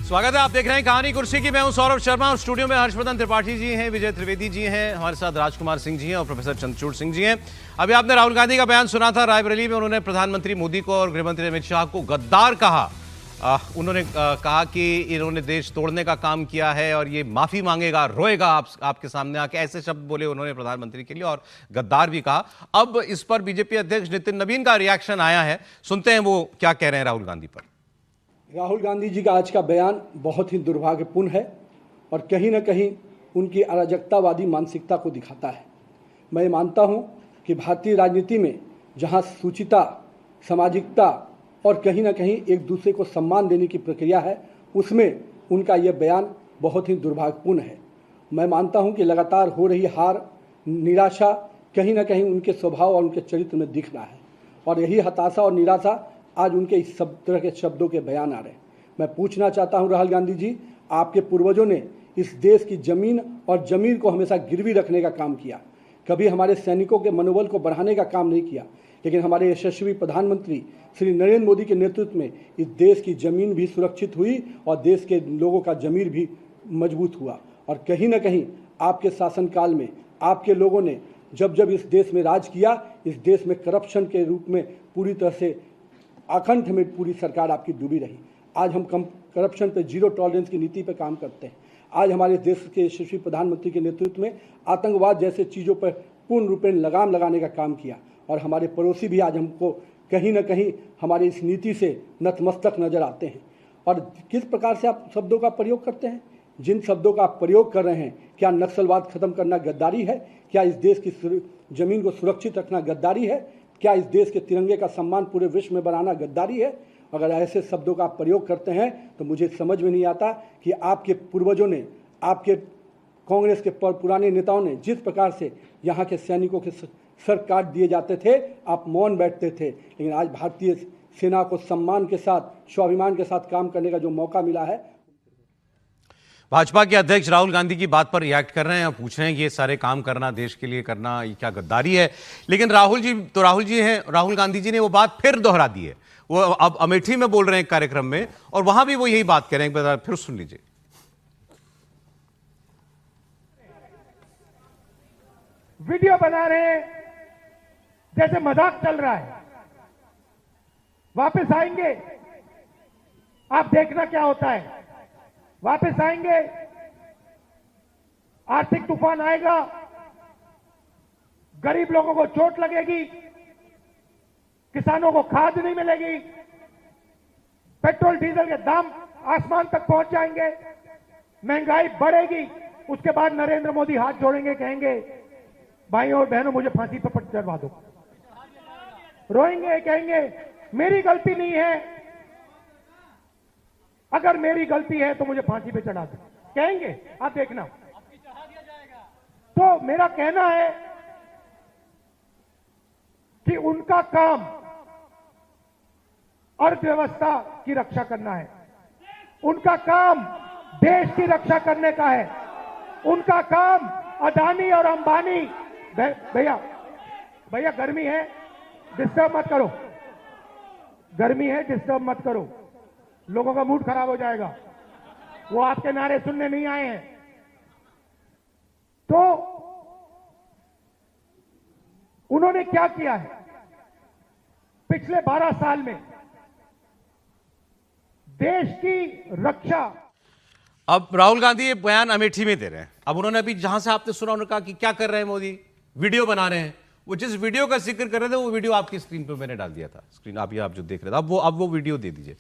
स्वागत है, आप देख रहे हैं कहानी कुर्सी की। मैं हूं सौरभ शर्मा और स्टूडियो में हर्षवर्धन त्रिपाठी जी हैं, विजय त्रिवेदी जी हैं, हमारे साथ राजकुमार सिंह जी हैं और प्रोफेसर चंद्रचूड़ सिंह जी हैं। अभी आपने राहुल गांधी का बयान सुना था रायबरेली में। उन्होंने प्रधानमंत्री मोदी को और गृहमंत्री अमित शाह को गद्दार कहा। उन्होंने कहा कि इन्होंने देश तोड़ने का काम किया है और ये माफी मांगेगा, रोएगा आपके सामने आके। ऐसे शब्द बोले उन्होंने प्रधानमंत्री के लिए और गद्दार भी कहा। अब इस पर बीजेपी अध्यक्ष नितिन नवीन का रिएक्शन आया है, सुनते हैं वो क्या कह रहे हैं राहुल गांधी पर। राहुल गांधी जी का आज का बयान बहुत ही दुर्भाग्यपूर्ण है और कहीं ना कहीं उनकी अराजकतावादी मानसिकता को दिखाता है। मैं मानता हूं कि भारतीय राजनीति में जहां सूचिता, सामाजिकता और कहीं ना कहीं एक दूसरे को सम्मान देने की प्रक्रिया है, उसमें उनका यह बयान बहुत ही दुर्भाग्यपूर्ण है। मैं मानता हूं कि लगातार हो रही हार, निराशा कहीं ना कहीं उनके स्वभाव और उनके चरित्र में दिख रहा है और यही हताशा और निराशा आज उनके इस सब तरह के शब्दों के बयान आ रहे हैं। मैं पूछना चाहता हूं राहुल गांधी जी, आपके पूर्वजों ने इस देश की जमीन और जमीर को हमेशा गिरवी रखने का काम किया, कभी हमारे सैनिकों के मनोबल को बढ़ाने का काम नहीं किया। लेकिन हमारे यशस्वी प्रधानमंत्री श्री नरेंद्र मोदी के नेतृत्व में इस देश की जमीन भी सुरक्षित हुई और देश के लोगों का जमीर भी मजबूत हुआ। और कहीं ना कहीं आपके शासनकाल में आपके लोगों ने जब जब इस देश में राज किया, इस देश में करप्शन के रूप में पूरी तरह से अखंड में पूरी सरकार आपकी डूबी रही। आज हम करप्शन पे जीरो टॉलरेंस की नीति पे काम करते हैं। आज हमारे देश के यशस्वी प्रधानमंत्री के नेतृत्व में आतंकवाद जैसे चीज़ों पर पूर्ण रूपेण लगाम लगाने का काम किया और हमारे पड़ोसी भी आज हमको कहीं ना कहीं हमारी इस नीति से नतमस्तक नजर आते हैं। और किस प्रकार से आप शब्दों का प्रयोग करते हैं, जिन शब्दों का आप प्रयोग कर रहे हैं, क्या नक्सलवाद खत्म करना गद्दारी है? क्या इस देश की जमीन को सुरक्षित रखना गद्दारी है? क्या इस देश के तिरंगे का सम्मान पूरे विश्व में बनाना गद्दारी है? अगर ऐसे शब्दों का आप प्रयोग करते हैं तो मुझे समझ में नहीं आता कि आपके पूर्वजों ने, आपके कांग्रेस के पुराने नेताओं ने जिस प्रकार से यहाँ के सैनिकों के सर काट दिए जाते थे, आप मौन बैठते थे। लेकिन आज भारतीय सेना को सम्मान के साथ, स्वाभिमान के साथ काम करने का जो मौका मिला है। भाजपा के अध्यक्ष राहुल गांधी की बात पर रिएक्ट कर रहे हैं और पूछ रहे हैं कि ये सारे काम करना, देश के लिए करना, ये क्या गद्दारी है? लेकिन राहुल गांधी जी ने वो बात फिर दोहरा दी है। वो अब अमेठी में बोल रहे हैं एक कार्यक्रम में और वहां भी वो यही बात कह रहे हैं। एक बार फिर सुन लीजिए। वीडियो बना रहे हैं जैसे मजाक चल रहा है। वापस आएंगे, आप देखना क्या होता है। वापस आएंगे, आर्थिक तूफान आएगा, गरीब लोगों को चोट लगेगी, किसानों को खाद नहीं मिलेगी, पेट्रोल डीजल के दाम आसमान तक पहुंच जाएंगे, महंगाई बढ़ेगी। उसके बाद नरेंद्र मोदी हाथ जोड़ेंगे, कहेंगे भाइयों और बहनों मुझे फांसी पर चढ़वा दो। रोएंगे, कहेंगे मेरी गलती नहीं है, अगर मेरी गलती है तो मुझे फांसी पे चढ़ा दो, कहेंगे। आप देखना। तो मेरा कहना है कि उनका काम अर्थव्यवस्था की रक्षा करना है, उनका काम देश की रक्षा करने का है, उनका काम अदानी और अंबानी। भैया गर्मी है, डिस्टर्ब मत करो, गर्मी है, डिस्टर्ब मत करो, लोगों का मूड खराब हो जाएगा। वो आपके नारे सुनने नहीं आए हैं। तो उन्होंने क्या किया है पिछले 12 साल में देश की रक्षा? अब राहुल गांधी ये बयान अमेठी में दे रहे हैं। अब उन्होंने अभी जहां से आपने सुना, उन्होंने कहा कि क्या कर रहे हैं मोदी, वीडियो बना रहे हैं। वो जिस वीडियो का जिक्र कर रहे थे वो वीडियो आपकी स्क्रीन पे मैंने डाल दिया था। स्क्रीन आप जो देख रहे थे, अब वो वीडियो दे दीजिए।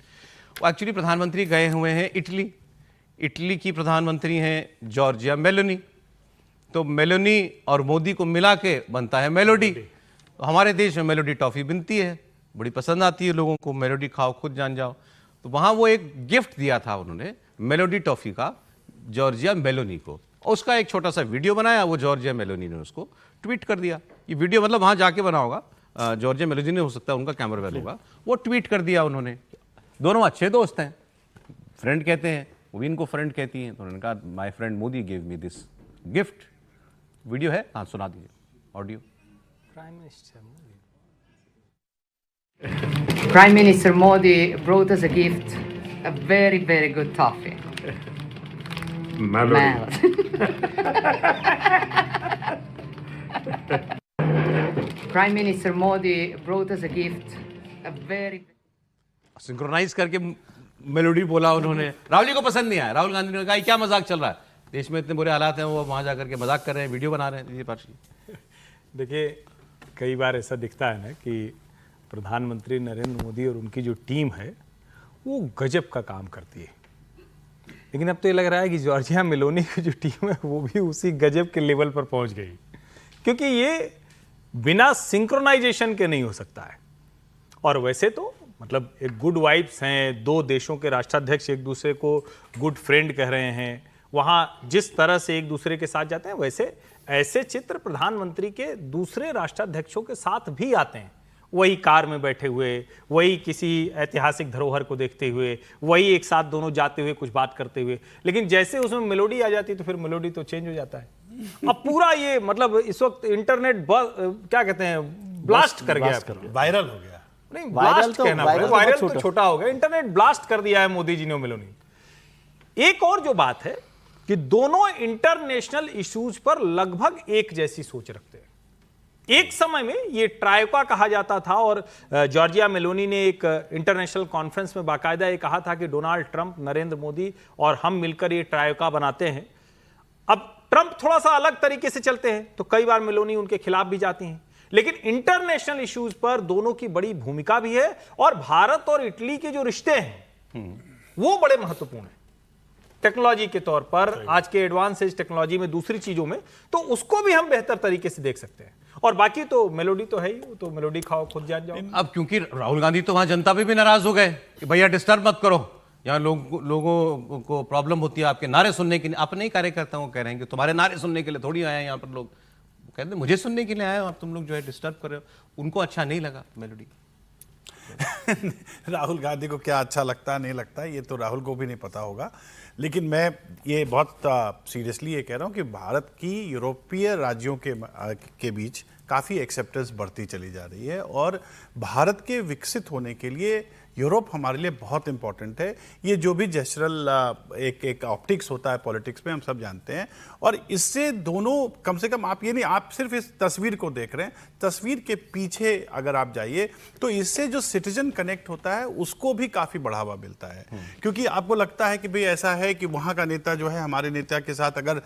वो एक्चुअली प्रधानमंत्री गए हुए हैं इटली की प्रधानमंत्री हैं जॉर्जिया मेलोनी। तो मेलोनी और मोदी को मिला के बनता है मेलोडी। तो हमारे देश में मेलोडी टॉफी बनती है, बड़ी पसंद आती है लोगों को। मेलोडी खाओ खुद जान जाओ। तो वहाँ वो एक गिफ्ट दिया था उन्होंने मेलोडी टॉफी का जॉर्जिया मेलोनी को। और उसका एक छोटा सा वीडियो बनाया, वो जॉर्जिया मेलोनी ने उसको ट्वीट कर दिया। ये वीडियो मतलब वहाँ जाके बना होगा, जॉर्जिया मेलोनी ने, हो सकता है उनका कैमरामैन होगा, वो ट्वीट कर दिया उन्होंने। दोनों अच्छे दोस्त हैं, फ्रेंड कहते हैं, वो भी इनको फ्रेंड कहती हैं। तो उन्होंने कहा my friend Modi give me this gift. Video है, हाँ सुना दीजिए audio. Prime Minister Modi brought us a gift A very, very good toffee. Melody. Prime Minister Modi brought us a gift. A very. Synchronize करके melody बोला उन्होंने। राहुल जी को पसंद नहीं आया। राहुल गांधी ने कहा क्या मजाक चल रहा है, देश में इतने बुरे हालात हैं, वो वहां जाकर के मजाक कर रहे हैं, वीडियो बना रहे हैं। पार्टी देखिए, कई बार ऐसा दिखता है ना कि प्रधानमंत्री नरेंद्र मोदी और उनकी जो टीम है वो गजब का काम करती है, लेकिन अब तो ये लग रहा है कि जॉर्जिया मेलोनी की जो टीम है वो भी उसी गजब के लेवल पर पहुंच गई, क्योंकि ये बिना सिंक्रोनाइजेशन के नहीं हो सकता है। और वैसे तो मतलब एक गुड वाइब्स हैं, दो देशों के राष्ट्राध्यक्ष एक दूसरे को गुड फ्रेंड कह रहे हैं, वहाँ जिस तरह से एक दूसरे के साथ जाते हैं वैसे ऐसे चित्र प्रधानमंत्री के दूसरे राष्ट्राध्यक्षों के साथ भी आते हैं। वही कार में बैठे हुए, वही किसी ऐतिहासिक धरोहर को देखते हुए, वही एक साथ दोनों जाते हुए कुछ बात करते हुए, लेकिन जैसे उसमें मेलोडी आ जाती है तो फिर मेलोडी तो चेंज हो जाता है। अब पूरा ये मतलब इस वक्त इंटरनेट क्या कहते हैं, ब्लास्ट कर गया, वायरल हो गया। नहीं, ब्लास्ट कहना पड़ेगा, वायरल तो छोटा हो गया, इंटरनेट ब्लास्ट कर दिया है मोदी जी ने मेलोनी। एक और जो बात है कि दोनों इंटरनेशनल इश्यूज पर लगभग एक जैसी सोच रखते हैं। एक समय में ये ट्रायोका कहा जाता था और जॉर्जिया मेलोनी ने एक इंटरनेशनल कॉन्फ्रेंस में बाकायदा ये कहा था कि डोनाल्ड ट्रंप, नरेंद्र मोदी और हम मिलकर ये ट्रायोका बनाते हैं। अब ट्रंप थोड़ा सा अलग तरीके से चलते हैं तो कई बार मेलोनी उनके खिलाफ भी जाती हैं, लेकिन इंटरनेशनल इश्यूज पर दोनों की बड़ी भूमिका भी है और भारत और इटली के जो रिश्ते हैं वो बड़े महत्वपूर्ण हैं टेक्नोलॉजी के तौर पर, आज के एडवांस टेक्नोलॉजी में, दूसरी चीजों में, तो उसको भी हम बेहतर तरीके से देख सकते हैं। और बाकी तो मेलोडी तो है ही, तो मेलोडी खाओ खुद जान जाओ। अब क्योंकि राहुल गांधी तो वहां जनता पे भी नाराज हो गए कि भैया डिस्टर्ब मत करो, यहाँ लोगों को प्रॉब्लम होती है आपके नारे सुनने के लिए। अपने ही कार्यकर्ताओं को कह रहे हैं कि तुम्हारे नारे सुनने के लिए थोड़ी आए हैं यहाँ पर लोग, कहते हैं मुझे सुनने के लिए आए हो आप, तुम लोग जो है डिस्टर्ब कर रहे हो। उनको अच्छा नहीं लगा मेलोडी। राहुल गांधी को क्या अच्छा लगता नहीं लगता ये तो राहुल को भी नहीं पता होगा, लेकिन मैं ये बहुत सीरियसली ये कह रहा हूँ कि भारत की यूरोपीय राज्यों के बीच काफ़ी एक्सेप्टेंस बढ़ती चली जा रही है और भारत के विकसित होने के लिए यूरोप हमारे लिए बहुत इंपॉर्टेंट है। ये जो भी जेस्चरल एक ऑप्टिक्स होता है पॉलिटिक्स में, हम सब जानते हैं, और इससे दोनों, कम से कम आप ये नहीं, आप सिर्फ इस तस्वीर को देख रहे हैं, तस्वीर के पीछे अगर आप जाइए तो इससे जो सिटीजन कनेक्ट होता है उसको भी काफ़ी बढ़ावा मिलता है। क्योंकि आपको लगता है कि भाई ऐसा है कि वहाँ का नेता जो है हमारे नेता के साथ अगर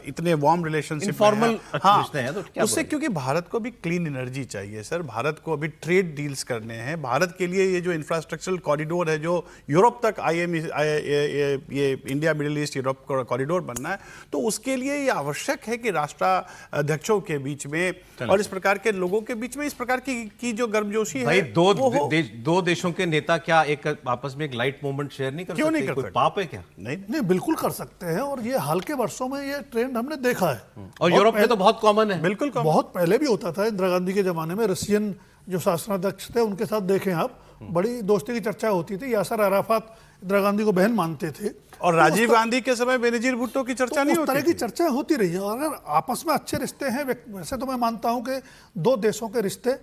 इतने वार्म रिलेशनशिप, इनफॉर्मल हाँ, हैं तो उससे, क्योंकि भारत को भी क्लीन एनर्जी चाहिए सर, भारत को अभी ट्रेड डील्स करने हैं, भारत के लिए ये जो इंफ्रास्ट्रक्चरल कॉरिडोर है जो यूरोप तक ये India middle east Europe corridor बनना है, तो उसके लिए ये आवश्यक है कि राष्ट्राध्यक्षों के बीच में और इस प्रकार के लोगों के बीच में इस प्रकार की जो गर्मजोशी है, भाई दो देशों के नेता क्या एक आपस में एक लाइट मोमेंट शेयर नहीं कर सकते? क्यों नहीं कर सकते? पाप है क्या? नहीं, बिल्कुल कर सकते हैं, और ये हाल के वर्षों में ये ट्रेंड हमने देखा है। और यूरोप में तो बहुत कॉमन है। बिल्कुल बहुत पहले भी होता था। इंदिरा गांधी के जमाने में रशियन जो शासनाध्यक्ष थे उनके साथ देखें आप, बड़ी दोस्ती की चर्चा होती थी। यासर अराफात इंदिरा गांधी को बहन मानते थे, और राजीव गांधी के समय बेनजीर भुट्टो की चर्चा नहीं होती, उस तरह की चर्चा होती रही है। और अगर आपस में अच्छे रिश्ते हैं, वैसे तो मैं मानता हूं कि दो देशों के रिश्ते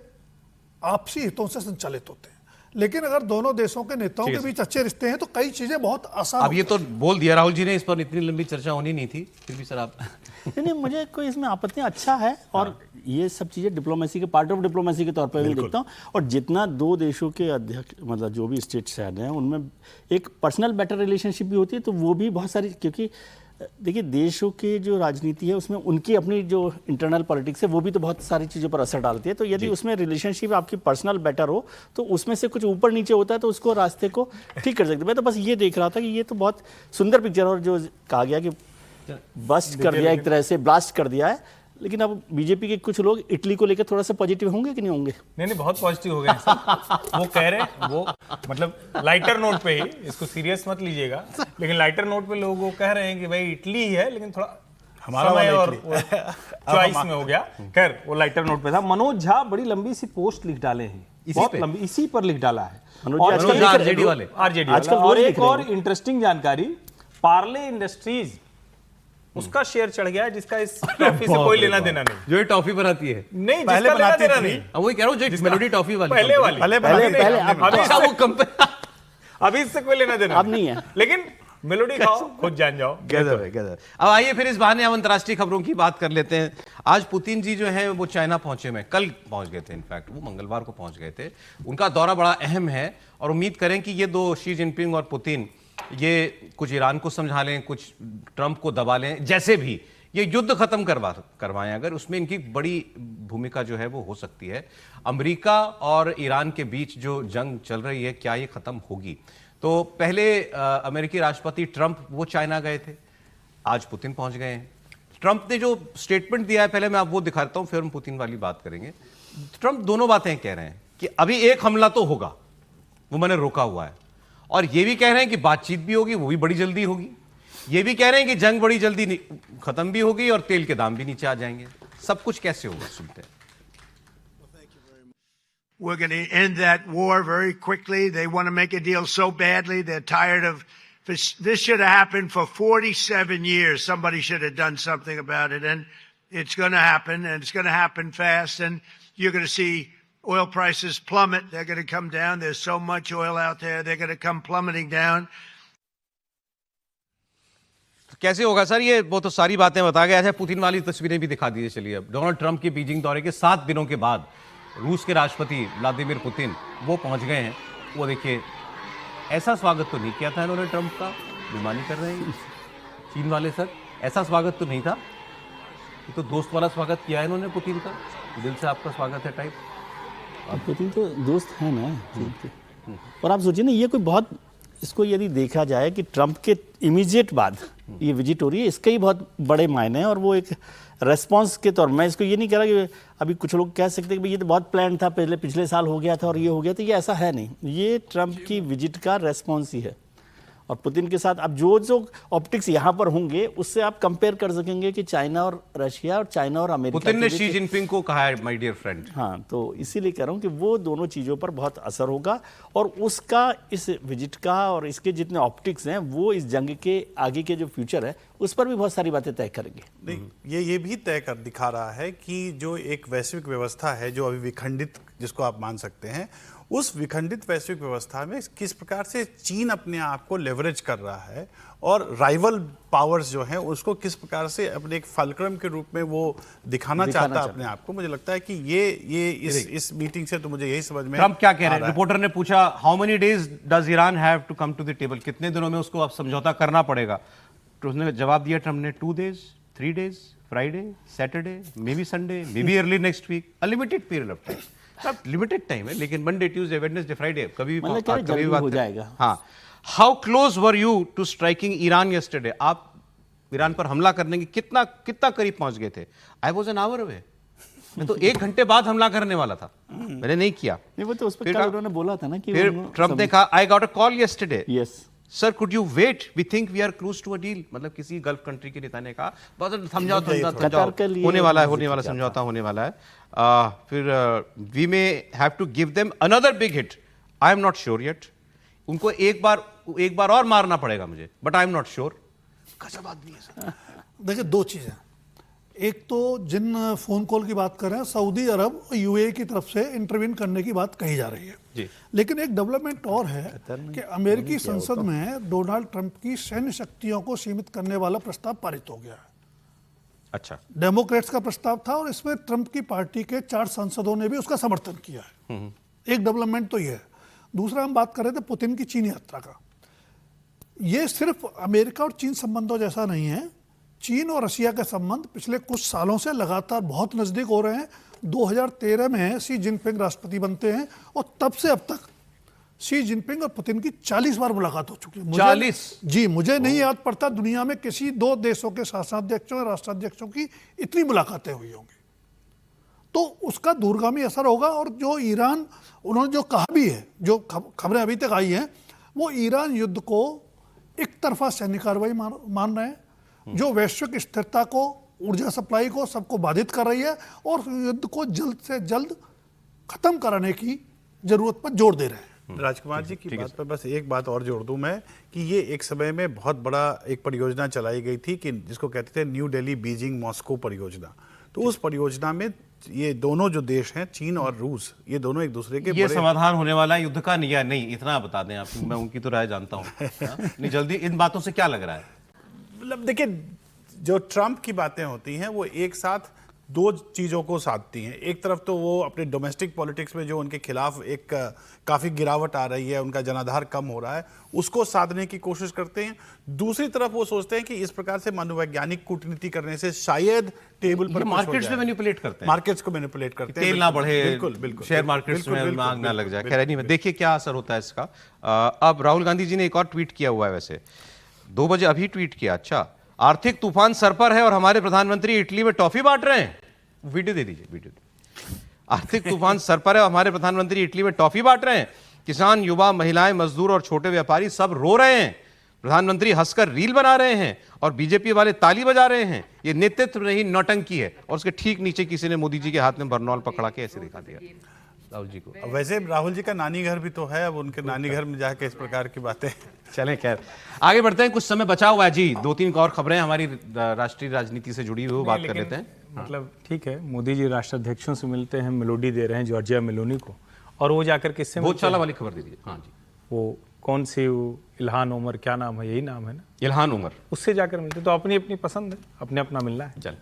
आपसी हितों से संचालित होते हैं, लेकिन अगर दोनों देशों के नेताओं के बीच अच्छे रिश्ते हैं तो कई चीजें बहुत आसान। अब ये तो बोल दिया राहुल जी ने, इस पर इतनी लंबी चर्चा होनी नहीं थी, फिर भी सर आप नहीं, मुझे कोई इसमें आपत्ति, अच्छा है। और ये सब चीज़ें डिप्लोमेसी के, पार्ट ऑफ डिप्लोमेसी के तौर पर भी देखता हूँ। और जितना दो देशों के अध्यक्ष, मतलब जो भी स्टेट्स हेड हैं, उनमें एक पर्सनल बेटर रिलेशनशिप भी होती है, तो वो भी बहुत सारी, क्योंकि देखिए देशों की जो राजनीति है उसमें उनकी अपनी जो इंटरनल पॉलिटिक्स है वो भी तो बहुत सारी चीज़ों पर असर डालती है। तो यदि उसमें रिलेशनशिप आपकी पर्सनल बेटर हो तो उसमें से कुछ ऊपर नीचे होता है तो उसको रास्ते को ठीक कर सकते हैं। मैं तो बस ये देख रहा था कि ये तो बहुत सुंदर पिक्चर, और जो कहा गया कि बस्ट कर दिया, एक तरह से ब्लास्ट कर दिया है, लेकिन अब बीजेपी के कुछ लोग इटली को लेकर थोड़ा सा पॉजिटिव होंगे कि नहीं होंगे? नहीं, बहुत पॉजिटिव हो गए सर। वो कह रहे हैं, वो मतलब लाइटर नोट पे ही, इसको सीरियस मत लीजिएगा, लेकिन लाइटर नोट पे लोग वो कह रहे हैं कि भाई इटली ही है, लेकिन थोड़ा हमारा समय और चॉइस में हो गया। खैर, वो लाइटर नोट पे था। मनोज झा बड़ी लंबी सी पोस्ट लिख डाले हैं, बहुत लंबी, इसी पर लिख डाला है आरजेडी वाले। आजकल। और एक और इंटरेस्टिंग जानकारी, पार्ले इंडस्ट्रीज उसका शेयर चढ़ गया है, जिसका इस टॉफी से कोई लेना देना नहीं, जो ये टॉफी बनाती है। नहीं, पहले जिसका लेना बनाती देना थी। नहीं। अब वही कह रहा हूँ, जो मेलोडी टॉफी वाली पहले वाली, पहले अच्छा, वो कंपनी अभी इससे कोई लेना देना अब नहीं है। लेकिन मेलोडी खाओ, खुद जान जाओ। गजब है, गजब। अब आइए फिर इस बहाने हम अंतर्राष्ट्रीय खबरों की बात कर लेते हैं। आज पुतिन जी जो है वो चाइना पहुंचे में, कल पहुंच गए थे, इनफैक्ट वो मंगलवार को पहुंच गए थे। उनका दौरा बड़ा अहम है और उम्मीद करें कि ये दो, शी जिनपिंग और पुतिन, ये कुछ ईरान को समझा लें, कुछ ट्रंप को दबा लें, जैसे भी ये युद्ध खत्म करवाएं अगर, उसमें इनकी बड़ी भूमिका जो है वो हो सकती है। अमेरिका और ईरान के बीच जो जंग चल रही है, क्या ये खत्म होगी? तो पहले अमेरिकी राष्ट्रपति ट्रंप वो चाइना गए थे, आज पुतिन पहुंच गए हैं। ट्रंप ने जो स्टेटमेंट दिया है, पहले मैं आपको दिखाता हूं, फिर हम पुतिन वाली बात करेंगे। ट्रंप दोनों बातें कह रहे हैं कि अभी एक हमला तो होगा, वो मैंने रोका हुआ है, और ये भी कह रहे हैं कि बातचीत भी होगी, वो भी बड़ी जल्दी होगी। ये भी कह रहे हैं कि जंग बड़ी जल्दी खत्म भी होगी और तेल के दाम भी नीचे आ जाएंगे। सब कुछ कैसे होगा, सुनते हैं। We're going to end that war very quickly. They want to make a deal so badly. They're tired of this. Should have happened for 47 years. Somebody should have done something about it, and it's going to happen, and it's going to happen fast. And you're going to see oil prices plummet. They're going to come down. There's so much oil out there. They're going to come plummeting down. कैसे होगा sir? ये वो तो सारी बातें बता गया। अच्छा, पुतिन वाली तस्वीरें भी दिखा दीजिए। चलिए, अब डोनाल्ड ट्रंप के बीजिंग दौरे के 7 दिनों के बाद रूस के राष्ट्रपति व्लादिमीर पुतिन वो पहुंच गए हैं। वो देखिए, ऐसा स्वागत तो नहीं किया था इन्होंने ट्रंप का, बेईमानी कर रहे हैं चीन वाले सर, ऐसा स्वागत तो नहीं था। ये तो दोस्त वाला स्वागत किया है इन्होंने पुतिन का, दिल से आपका स्वागत है टाइप। अब पुतिन तो दोस्त है ना चीन के। और आप सोचिए ना, ये कोई बहुत, इसको यदि देखा जाए कि ट्रंप के इमीडिएट बाद ये विजिट हो रही है, इसके ही बहुत बड़े मायने हैं। और वो एक रेस्पॉन्स के तौर, मैं इसको ये नहीं कह रहा कि अभी कुछ लोग कह सकते हैं कि ये तो बहुत प्लान था, पिछले साल हो गया था और ये हो गया था, ये ऐसा है नहीं। ये ट्रंप की विजिट का रेस्पॉन्स ही है। और पुतिन के साथ अब जो ऑप्टिक्स यहाँ पर होंगे, उससे आप कंपेयर कर सकेंगे कि चाइना और रशिया और चाइना और अमेरिका। पुतिन ने शी जिनपिंग को कहा है माय डियर फ्रेंड। हाँ, तो इसीलिए कह रहा हूँ कि वो दोनों चीज़ों पर बहुत असर होगा। और उसका, इस विजिट का और इसके जितने ऑप्टिक्स हैं, वो इस जंग के आगे के जो फ्यूचर है उस पर भी बहुत सारी बातें तय करेंगे। नहीं, ये भी तय कर दिखा रहा है कि जो एक वैश्विक व्यवस्था है, जो अभी विखंडित, जिसको आप मान सकते हैं, उस विखंडित वैश्विक व्यवस्था में किस प्रकार से चीन अपने आप को लेवरेज कर रहा है और राइवल पावर्स जो हैं उसको किस प्रकार से अपने एक फलक्रम के रूप में वो दिखाना चाहता है अपने आप को। मुझे लगता है कि ये इस मीटिंग से तो मुझे यही समझ में ट्रंप क्या कह रहे हैं? रिपोर्टर ने पूछा, how many days does Iran have to come to the table, कितने दिनों में उसको अब समझौता करना पड़ेगा? तो उसने जवाब दिया ट्रंप ने, 2 days, 3 days, Friday, Saturday, maybe Sunday, maybe early next week, a limited period of time. सब लिमिटेड टाइम है, लेकिन मंडे, ट्यूसडे, वेडनेसडे, फ्राइडे, कभी भी बात हो जाएगा। हाँ, how close were you to striking Iran yesterday? आप ईरान पर हमला करने की कितना करीब पहुंच गए थे? I was an hour away, मैं तो 1 घंटे बाद हमला करने वाला था, मैंने नहीं किया। नहीं, वो तो उस पर कल उन्होंने बोला था ना कि फिर ट्रंप ने कहा, I got a call yesterday, yes sir could you wait, we think we are close to a deal. मतलब किसी गल्फ कंट्री के नेता ने कहा, बहुत समझौता होने वाला है, समझौता होने वाला है। फिर we may have to give them another big hit, I am not sure yet. उनको एक बार और मारना पड़ेगा मुझे, but I am not sure. गजब आदमी है सर। देखिए, 2 चीज़ें, एक तो जिन फोन कॉल की बात कर रहे हैं, सऊदी अरब और यूएई की तरफ से इंटरवीन करने की बात कही जा रही है जी। लेकिन एक डेवलपमेंट और है कि अमेरिकी संसद में डोनाल्ड ट्रंप की सैन्य शक्तियों को सीमित करने वाला प्रस्ताव पारित हो गया है। अच्छा, डेमोक्रेट्स का प्रस्ताव था और इसमें ट्रंप की पार्टी के 4 सांसदों ने भी उसका समर्थन किया है। एक डेवलपमेंट तो यह है। दूसरा, हम बात कर रहे थे पुतिन की चीन यात्रा का। ये सिर्फ अमेरिका और चीन संबंधों जैसा नहीं है। चीन और रशिया के संबंध पिछले कुछ सालों से लगातार बहुत नज़दीक हो रहे हैं। 2013 में शी जिनपिंग राष्ट्रपति बनते हैं और तब से अब तक शी जिनपिंग और पुतिन की 40 बार मुलाकात हो चुकी है। 40? जी, मुझे नहीं याद पड़ता दुनिया में किसी 2 देशों के शासनाध्यक्षों और राष्ट्राध्यक्षों की इतनी मुलाकातें हुई होंगी। तो उसका दूरगामी असर होगा। और जो ईरान, उन्होंने जो कहा भी है, जो खबरें अभी तक आई हैं, वो ईरान युद्ध को एक तरफा सैन्य कार्रवाई मान रहे हैं, जो वैश्विक स्थिरता को, ऊर्जा सप्लाई को, सबको बाधित कर रही है और युद्ध को जल्द से जल्द खत्म कराने की जरूरत पर जोर दे रहे हैं। राजकुमार जी की बात पर बस एक बात और जोड़ दूं मैं कि ये एक समय में बहुत बड़ा एक परियोजना चलाई गई थी कि जिसको कहते थे न्यू दिल्ली बीजिंग मॉस्को परियोजना। तो उस परियोजना में ये दोनों जो देश हैं, चीन और रूस, ये दोनों एक दूसरे के ये बड़े समाधान होने वाला है युद्ध का नहीं, या नहीं, इतना बता दें आप, मैं उनकी तो राय जानता हूँ। हाँ? नहीं, जल्दी इन बातों से क्या लग रहा है? मतलब देखिए, जो ट्रंप की बातें होती हैं वो एक साथ दो चीज़ों को साधती हैं। एक तरफ तो वो अपने डोमेस्टिक पॉलिटिक्स में जो उनके खिलाफ एक काफ़ी गिरावट आ रही है, उनका जनाधार कम हो रहा है, उसको साधने की कोशिश करते हैं। दूसरी तरफ वो सोचते हैं कि इस प्रकार से मनोवैज्ञानिक कूटनीति करने से शायद टेबल पर मार्केट्स में मैनिपुलेट करते हैं, मार्केट्स को मैनिपुलेट करते हैं, तेल ना बढ़े, बिल्कुल बिल्कुल, शेयर मार्केट्स में मांग ना लग जाए। खैर नहीं, देखिए क्या असर होता है इसका। अब राहुल गांधी जी ने एक और ट्वीट किया हुआ है, वैसे 2 बजे अभी ट्वीट किया। अच्छा, आर्थिक तूफान सर पर है और हमारे प्रधानमंत्री इटली में टॉफी बांट रहे हैं। वीडियो दे दीजिए, वीडियो। आर्थिक तूफान सर पर है और हमारे प्रधानमंत्री इटली में टॉफी बांट रहे हैं। किसान, युवा, महिलाएं, मजदूर और छोटे व्यापारी सब रो रहे हैं। प्रधानमंत्री हंसकर रील बना रहे हैं और बीजेपी वाले ताली बजा रहे हैं। ये नेतृत्व नहीं, नौटंकी है। और उसके ठीक नीचे किसी ने मोदी जी के हाथ में बरनौल पकड़ा के ऐसे दिखा दिया राहुल जी को। वैसे राहुल जी का नानी घर भी तो है, अब उनके नानी घर में जाके इस प्रकार की बातें। चलें, खैर आगे बढ़ते हैं, कुछ समय बचा हुआ है जी। 2-3 और खबरें हमारी राष्ट्रीय राजनीति से जुड़ी हुई, वो बात कर लेते हैं। मतलब ठीक है, मोदी जी राष्ट्राध्यक्षों से मिलते हैं, मेलोडी दे रहे हैं जॉर्जिया मेलोनी को, और वो जाकर किससे भोजशाला वाली खबर दे दीजिए। हाँ जी, वो कौन सी, इल्हान उमर, क्या नाम है, यही नाम है ना, इल्हान उमर, उससे जाकर मिलते। तो अपनी अपनी पसंद है, अपने अपना मिलना है। चल,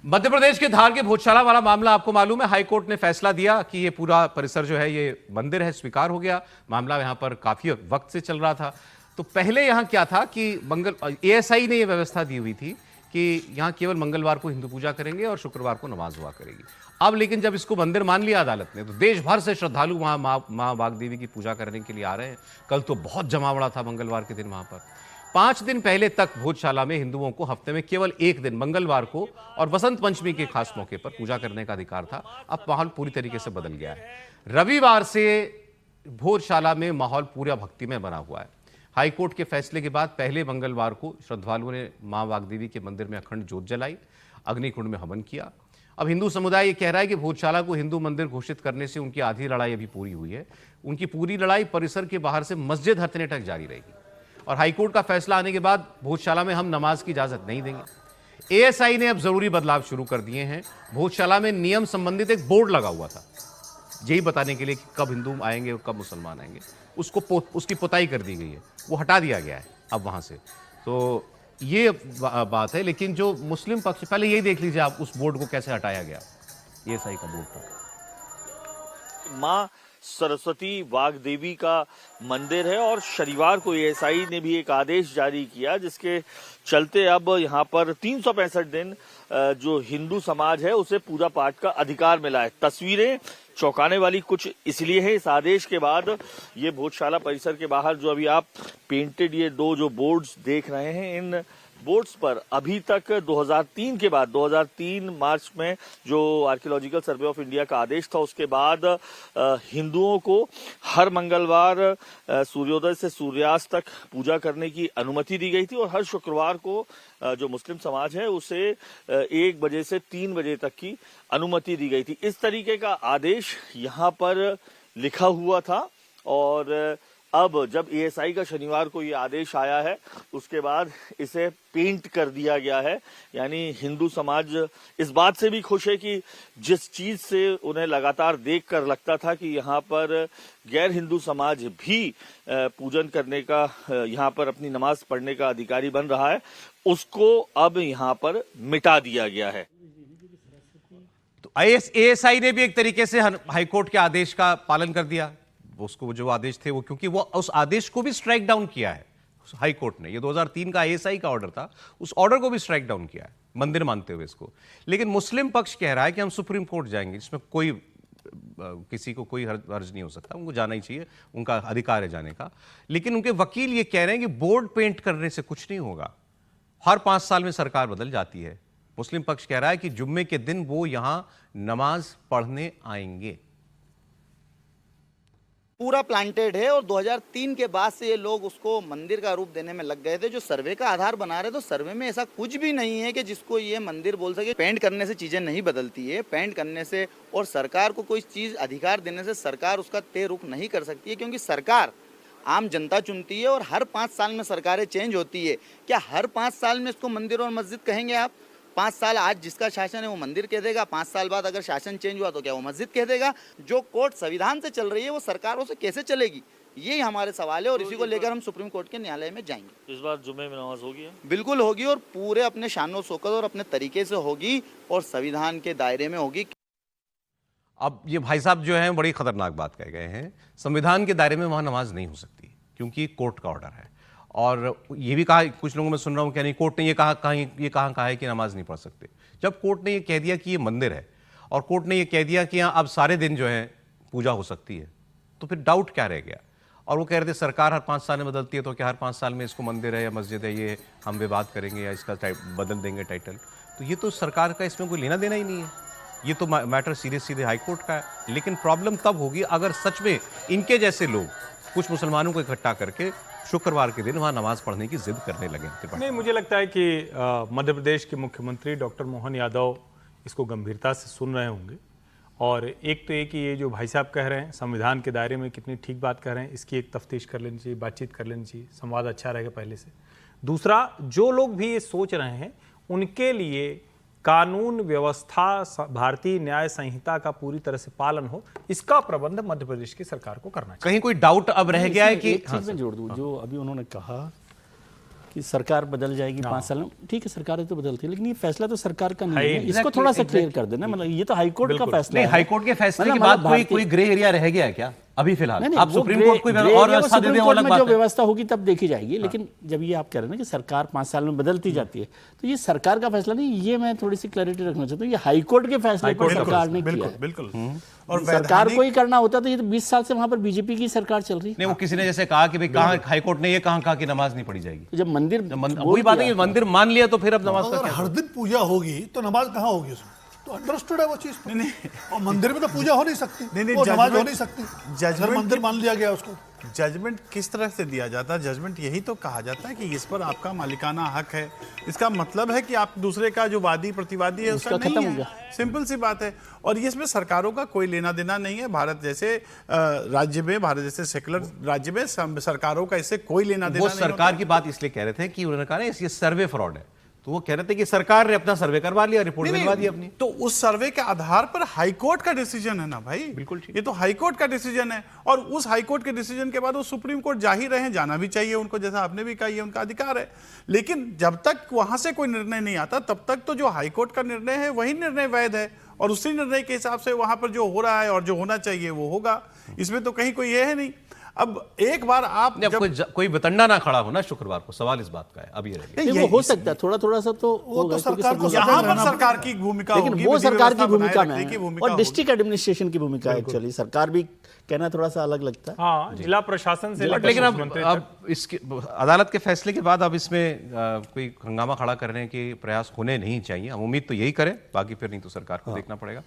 मध्य प्रदेश के धार के भोजशाला वाला मामला आपको मालूम है, हाईकोर्ट ने फैसला दिया कि ये पूरा परिसर जो है ये मंदिर है, स्वीकार हो गया। मामला यहाँ पर काफी वक्त से चल रहा था। तो पहले यहाँ क्या था कि ASI ने ये व्यवस्था दी हुई थी कि यहाँ केवल मंगलवार को हिंदू पूजा करेंगे और शुक्रवार को नमाज हुआ करेगी। अब लेकिन जब इसको मंदिर मान लिया अदालत ने, तो देश भर से श्रद्धालु वहाँ माँ वाग्देवी की पूजा करने के लिए आ रहे हैं। कल तो बहुत जमावड़ा था मंगलवार के दिन वहाँ पर। 5 दिन पहले तक भोजशाला में हिंदुओं को हफ्ते में केवल एक दिन, मंगलवार को और वसंत पंचमी के खास मौके पर पूजा करने का अधिकार था। अब माहौल पूरी तरीके से बदल गया है। रविवार से भोजशाला में माहौल पूरा भक्तिमय बना हुआ है। हाईकोर्ट के फैसले के बाद पहले मंगलवार को श्रद्धालुओं ने मां वाग्देवी के मंदिर में अखंड ज्योत जलाई, अग्निकुंड में हवन किया। अब हिंदू समुदाय ये कह रहा है कि भोजशाला को हिंदू मंदिर घोषित करने से उनकी आधी लड़ाई अभी पूरी हुई है। उनकी पूरी लड़ाई परिसर के बाहर से मस्जिद हटने तक जारी रहेगी। और हाईकोर्ट का फैसला आने के बाद भोजशाला में हम नमाज की इजाजत नहीं देंगे। ASI ने अब जरूरी बदलाव शुरू कर दिए हैं। भोजशाला में नियम संबंधित एक बोर्ड लगा हुआ था, यही बताने के लिए कि कब हिंदू आएंगे और कब मुसलमान आएंगे। उसकी पुताई कर दी गई है, वो हटा दिया गया है अब वहां से। तो ये बात है। लेकिन जो मुस्लिम पक्ष, पहले यही देख लीजिए आप उस बोर्ड को कैसे हटाया गया, ASI का बोर्ड था। माँ सरस्वती वाग्देवी का मंदिर है और शनिवार को ASI ने भी एक आदेश जारी किया, जिसके चलते अब यहाँ पर 365 दिन जो हिंदू समाज है उसे पूजा पाठ का अधिकार मिला है। तस्वीरें चौंकाने वाली कुछ इसलिए है, इस आदेश के बाद ये भोजशाला परिसर के बाहर जो अभी आप पेंटेड ये 2 जो बोर्ड्स देख रहे हैं, इन बोर्ड्स पर अभी तक 2003 के बाद 2003 मार्च में जो आर्कियोलॉजिकल सर्वे ऑफ इंडिया का आदेश था, उसके बाद हिंदुओं को हर मंगलवार सूर्योदय से सूर्यास्त तक पूजा करने की अनुमति दी गई थी और हर शुक्रवार को जो मुस्लिम समाज है उसे 1 बजे से 3 बजे तक की अनुमति दी गई थी। इस तरीके का आदेश यहाँ पर लिखा हुआ था और अब जब ASI का शनिवार को ये आदेश आया है, उसके बाद इसे पेंट कर दिया गया है। यानी हिंदू समाज इस बात से भी खुश है कि जिस चीज से उन्हें लगातार देखकर लगता था कि यहाँ पर गैर हिंदू समाज भी पूजन करने का, यहाँ पर अपनी नमाज पढ़ने का अधिकारी बन रहा है, उसको अब यहाँ पर मिटा दिया गया है। तो ASI ने भी एक तरीके से हाईकोर्ट के आदेश का पालन कर दिया। उसको जो आदेश थे वो, क्योंकि वो उस आदेश को भी स्ट्राइक डाउन किया है हाई कोर्ट ने। ये 2003 का ASI का ऑर्डर था, उस ऑर्डर को भी स्ट्राइक डाउन किया है मंदिर मानते हुए इसको। लेकिन मुस्लिम पक्ष कह रहा है कि हम सुप्रीम कोर्ट जाएंगे, जिसमें कोई किसी को कोई हर्ज नहीं हो सकता, उनको जाना ही चाहिए, उनका अधिकार है जाने का। लेकिन उनके वकील ये कह रहे हैं कि बोर्ड पेंट करने से कुछ नहीं होगा, हर 5 साल में सरकार बदल जाती है। मुस्लिम पक्ष कह रहा है कि जुम्मे के दिन वो यहां नमाज पढ़ने आएंगे। पूरा प्लांटेड है और 2003 के बाद से ये लोग उसको मंदिर का रूप देने में लग गए थे। जो सर्वे का आधार बना रहे, तो सर्वे में ऐसा कुछ भी नहीं है कि जिसको ये मंदिर बोल सके। पेंट करने से चीजें नहीं बदलती है, पेंट करने से और सरकार को कोई चीज अधिकार देने से सरकार उसका तय रुख नहीं कर सकती है, क्योंकि सरकार आम जनता चुनती है और हर 5 साल में सरकारें चेंज होती है। क्या हर 5 साल में इसको मंदिर और मस्जिद कहेंगे आप? 5 साल आज जिसका शासन है वो मंदिर कह देगा, 5 साल बाद अगर शासन चेंज हुआ तो क्या वो मस्जिद कह देगा? जो कोर्ट संविधान से चल रही है वो सरकारों से कैसे चलेगी? यही हमारे सवाल है और इसी को लेकर हम सुप्रीम कोर्ट के न्यायालय में जाएंगे। इस बार जुमे में नमाज होगी? बिल्कुल होगी और पूरे अपने शानो शौकत और अपने तरीके से होगी और संविधान के दायरे में होगी। अब ये भाई साहब जो हैं बड़ी खतरनाक बात कह गए हैं। संविधान के दायरे में वहां नमाज नहीं हो सकती क्योंकि कोर्ट का ऑर्डर है। और ये भी कहा, कुछ लोगों में सुन रहा हूं कि नहीं कोर्ट ने ये कहा है कि नमाज नहीं पढ़ सकते। जब कोर्ट ने ये कह दिया कि ये मंदिर है और कोर्ट ने ये कह दिया कि यहाँ अब सारे दिन जो है पूजा हो सकती है, तो फिर डाउट क्या रह गया? और वो कह रहे थे सरकार हर 5 साल में बदलती है, तो क्या हर 5 साल में इसको मंदिर है या मस्जिद है ये हम विवाद करेंगे या इसका बदल देंगे टाइटल? तो ये तो सरकार का इसमें कोई लेना देना ही नहीं है। ये तो मैटर सीधे हाईकोर्ट का है। लेकिन प्रॉब्लम तब होगी अगर सच में इनके जैसे लोग कुछ मुसलमानों को इकट्ठा करके शुक्रवार के दिन वहाँ नमाज पढ़ने की जिद करने लगे। नहीं, मुझे लगता है कि मध्य प्रदेश के मुख्यमंत्री डॉक्टर मोहन यादव इसको गंभीरता से सुन रहे होंगे। और एक तो ये कि ये जो भाई साहब कह रहे हैं संविधान के दायरे में कितनी ठीक बात कह रहे हैं, इसकी एक तफ्तीश कर लेनी चाहिए, बातचीत कर लेनी चाहिए, संवाद अच्छा रहेगा पहले से। दूसरा, जो लोग भी ये सोच रहे हैं उनके लिए कानून व्यवस्था, भारतीय न्याय संहिता का पूरी तरह से पालन हो, इसका प्रबंध मध्य प्रदेश की सरकार को करना चाहिए। कहीं कोई डाउट अब रह गया है कि एक चीज में जोड़ दूं, जो अभी उन्होंने कहा कि सरकार बदल जाएगी 5 साल में, ठीक है सरकारें तो बदलती है, लेकिन ये फैसला तो सरकार का नहीं है। इसको थोड़ा सा क्लियर कर देना, मतलब ये तो हाईकोर्ट का फैसला है। हाईकोर्ट के फैसले के बाद कोई ग्रे एरिया रह गया है क्या अभी फिलहाल? आप सुप्रीम कोर्ट को और व्यवस्था दे दें, वो अलग बात है। जो व्यवस्था होगी तब देखी जाएगी। लेकिन जब ये आप कह रहे हैं ना कि सरकार 5 साल में बदलती जाती है, तो ये सरकार का फैसला नहीं, ये मैं थोड़ी सी क्लैरिटी रखना चाहता हूँ। ये हाईकोर्ट के फैसले पर सरकार ने किया है। बिल्कुल। और सरकार को ही करना होता तो ये तो 20 साल से वहां पर बीजेपी की सरकार चल रही है। नहीं, वो किसी ने जैसे कहा कि भाई कहाँ हाईकोर्ट ने ये कहा कि नमाज नहीं पढ़ी जाएगी। जब मंदिर वही बात है कि मंदिर मान लिया तो फिर अब नमाज का अगर हर दिन पूजा होगी तो नमाज कहाँ होगी उसमें? तो अंडरस्टूड है वो चीज। नहीं, और मंदिर में तो पूजा हो नहीं सकती, वो नमाज हो नहीं सकती। अगर मंदिर मान लिया गया उसको, जजमेंट किस तरह से दिया जाता है? जजमेंट यही तो कहा जाता है कि इस पर आपका मालिकाना हक है। इसका मतलब है कि आप दूसरे का जो वादी प्रतिवादी है उसका नहीं है। सिंपल सी बात है। और इसमें सरकारों का कोई लेना देना नहीं है। भारत जैसे राज्य में, भारत जैसे सेकुलर राज्य में सरकारों का इससे कोई लेना देना नहीं। वो सरकार की बात इसलिए कह रहे थे कि उन्होंने कहा ना ये सर्वे फ्रॉड है, तो वो कह रहे थे कि सरकार ने अपना सर्वे करवा लिया, रिपोर्ट बनवा दी अपनी। तो उस सर्वे के आधार पर हाईकोर्ट का डिसीजन है ना भाई। बिल्कुल ठीक। ये तो हाईकोर्ट का डिसीजन है और उस हाईकोर्ट के डिसीजन के बाद वो सुप्रीम कोर्ट जा ही रहे हैं, जाना भी चाहिए उनको, जैसा आपने भी कहा ये उनका अधिकार है। लेकिन जब तक वहां से कोई निर्णय नहीं आता तब तक तो जो हाईकोर्ट का निर्णय है वही निर्णय वैध है और उसी निर्णय के हिसाब से वहां पर जो हो रहा है और जो होना चाहिए वो होगा। इसमें तो कहीं कोई ये है नहीं। अब एक बार आप जब कोई बतंडा ना खड़ा हो ना शुक्रवार को, सवाल इस बात का है। अब ये वो हो सकता है थोड़ा सा तो होगा, यहाँ पर सरकार की भूमिका, लेकिन वो सरकार की भूमिका में और डिस्ट्रिक्ट एडमिनिस्ट्रेशन की भूमिका है। एक्चुअली सरकार भी कहना थोड़ा सा अलग लगता है। हाँ, जिला प्रशासन से। लेकिन अब इसके अदालत के फैसले के बाद अब इसमें कोई हंगामा खड़ा करने के प्रयास होने नहीं चाहिए। हम उम्मीद तो यही करें, बाकी फिर नहीं तो सरकार को देखना पड़ेगा।